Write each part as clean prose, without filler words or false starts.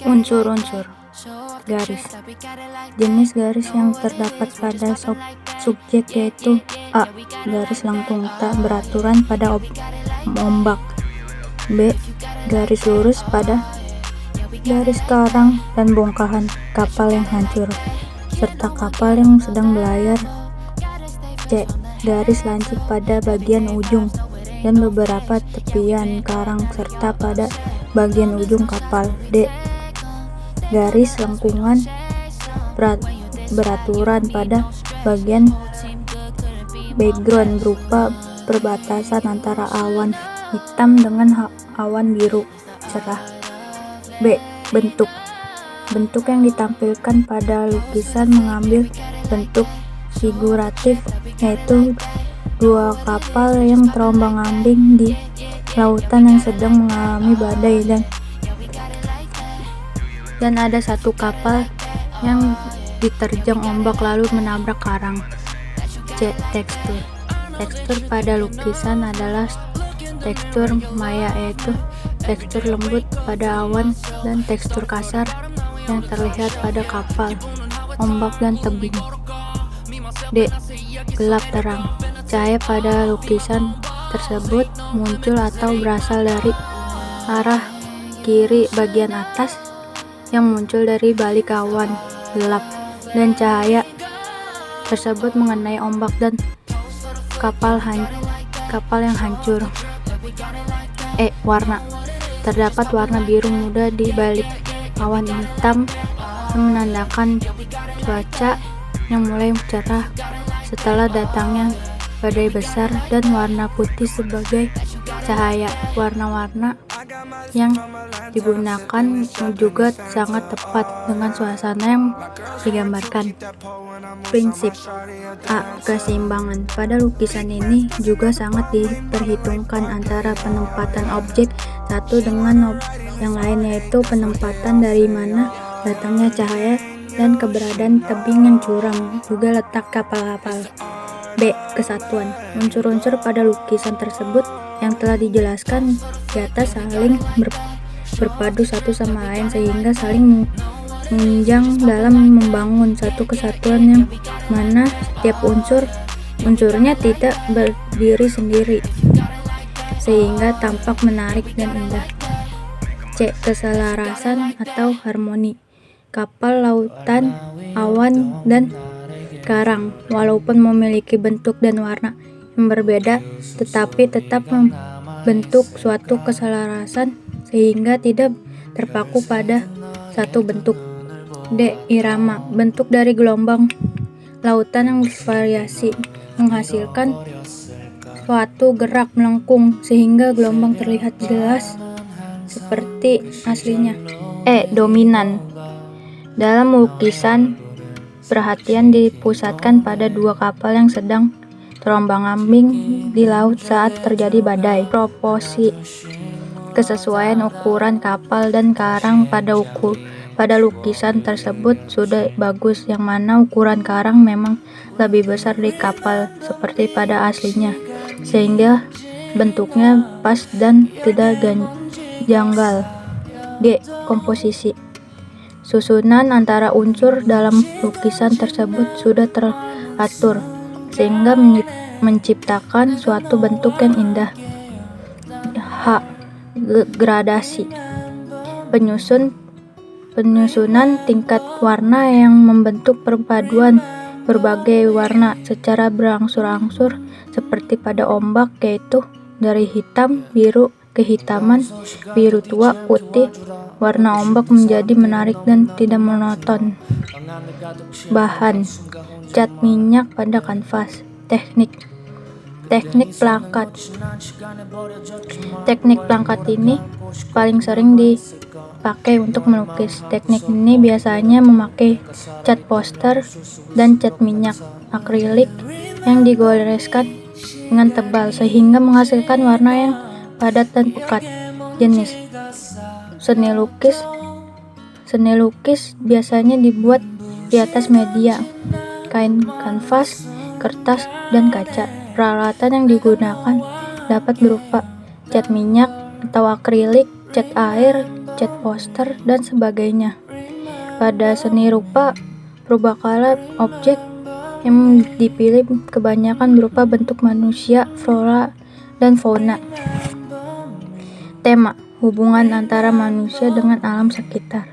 Unsur-unsur garis. Jenis garis yang terdapat pada subjek yaitu A. Garis lengkung tak beraturan pada ombak. B. Garis lurus pada garis karang dan bongkahan kapal yang hancur serta kapal yang sedang berlayar. C. Garis lancip pada bagian ujung dan beberapa tepian karang serta pada bagian ujung kapal. D. Garis lengkungan beraturan pada bagian background berupa perbatasan antara awan hitam dengan awan biru cerah. B. Bentuk. Bentuk yang ditampilkan pada lukisan mengambil bentuk figuratif, yaitu dua kapal yang terombang-ambing di lautan yang sedang mengalami badai dan ada satu kapal yang diterjang ombak lalu menabrak karang. C. Tekstur. Tekstur pada lukisan adalah tekstur maya, yaitu tekstur lembut pada awan dan tekstur kasar yang terlihat pada kapal, ombak dan tebing. D. Gelap terang. Cahaya pada lukisan tersebut muncul atau berasal dari arah kiri bagian atas yang muncul dari balik awan gelap, dan cahaya tersebut mengenai ombak dan kapal yang hancur. E. Warna. Terdapat warna biru muda di balik awan hitam yang menandakan cuaca yang mulai cerah setelah datangnya badai besar, dan warna putih sebagai cahaya. Warna-warna yang digunakan juga sangat tepat dengan suasana yang digambarkan. Prinsip A. Keseimbangan. Pada lukisan ini juga sangat diperhitungkan antara penempatan objek satu dengan yang lain, yaitu penempatan dari mana datangnya cahaya dan keberadaan tebing yang curam, juga letak kapal-kapal. B. Kesatuan. Unsur-unsur pada lukisan tersebut yang telah dijelaskan di atas saling berpadu satu sama lain sehingga saling menunjang dalam membangun satu kesatuan yang mana setiap unsurnya tidak berdiri sendiri sehingga tampak menarik dan indah. C. Keselarasan atau harmoni. Kapal lautan, awan, dan karang walaupun memiliki bentuk dan warna yang berbeda tetapi tetap membentuk suatu keselarasan sehingga tidak terpaku pada satu bentuk. D. Irama. Bentuk dari gelombang lautan yang bervariasi menghasilkan suatu gerak melengkung sehingga gelombang terlihat jelas seperti aslinya. E. Dominan. Dalam lukisan, perhatian dipusatkan pada dua kapal yang sedang terombang-ambing di laut saat terjadi badai. Proporsi kesesuaian ukuran kapal dan karang pada lukisan tersebut sudah bagus, yang mana ukuran karang memang lebih besar dari kapal seperti pada aslinya, sehingga bentuknya pas dan tidak janggal. G. Komposisi. Susunan antara unsur dalam lukisan tersebut sudah teratur sehingga menciptakan suatu bentuk yang indah. H. Gradasi. Penyusunan tingkat warna yang membentuk perpaduan berbagai warna secara berangsur-angsur seperti pada ombak, yaitu dari hitam, biru, kehitaman, biru tua, putih. Warna ombak menjadi menarik dan tidak monoton. Bahan: cat minyak pada kanvas. Teknik pelangkat. Teknik pelangkat ini paling sering dipakai untuk melukis. Teknik ini biasanya memakai cat poster dan cat minyak akrilik yang digoreskan dengan tebal sehingga menghasilkan warna yang padat dan pekat. Jenis: seni lukis biasanya dibuat di atas media kain, kanvas, kertas, dan kaca. Peralatan yang digunakan dapat berupa cat minyak atau akrilik, cat air, cat poster, dan sebagainya. Pada seni rupa purbakala, objek yang dipilih kebanyakan berupa bentuk manusia, flora, dan fauna. Tema: hubungan antara manusia dengan alam sekitar.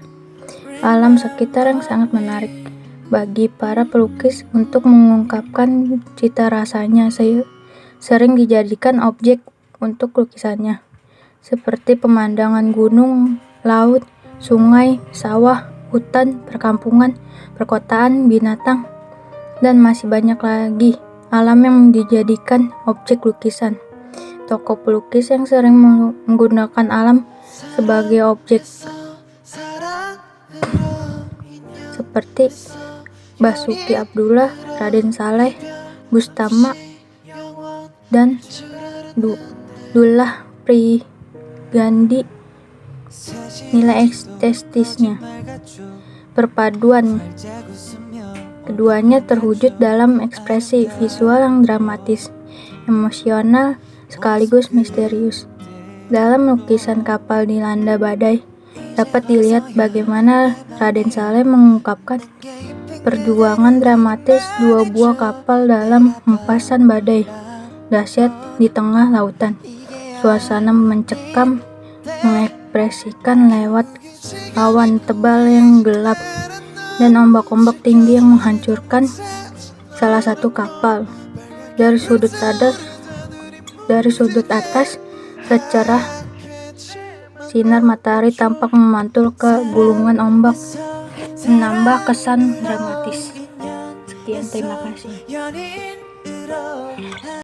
Alam sekitar yang sangat menarik bagi para pelukis untuk mengungkapkan cita rasanya, sering dijadikan objek untuk lukisannya, seperti pemandangan gunung, laut, sungai, sawah, hutan, perkampungan, perkotaan, binatang, dan masih banyak lagi alam yang dijadikan objek lukisan. Tokoh pelukis yang sering menggunakan alam sebagai objek seperti Basuki Abdullah, Raden Saleh, Bustama, dan Dullah Prigandi. Nilai estetisnya: perpaduan keduanya terwujud dalam ekspresi visual yang dramatis, emosional, sekaligus misterius. Dalam lukisan Kapal Dilanda Badai, dapat dilihat bagaimana Raden Saleh mengungkapkan perjuangan dramatis dua buah kapal dalam hempasan badai dahsyat di tengah lautan. Suasana mencekam mengekspresikan lewat awan tebal yang gelap dan ombak-ombak tinggi yang menghancurkan salah satu kapal. Dari sudut atas, secerah sinar matahari tampak memantul ke gulungan ombak, menambah kesan dramatis. Sekian, terima kasih.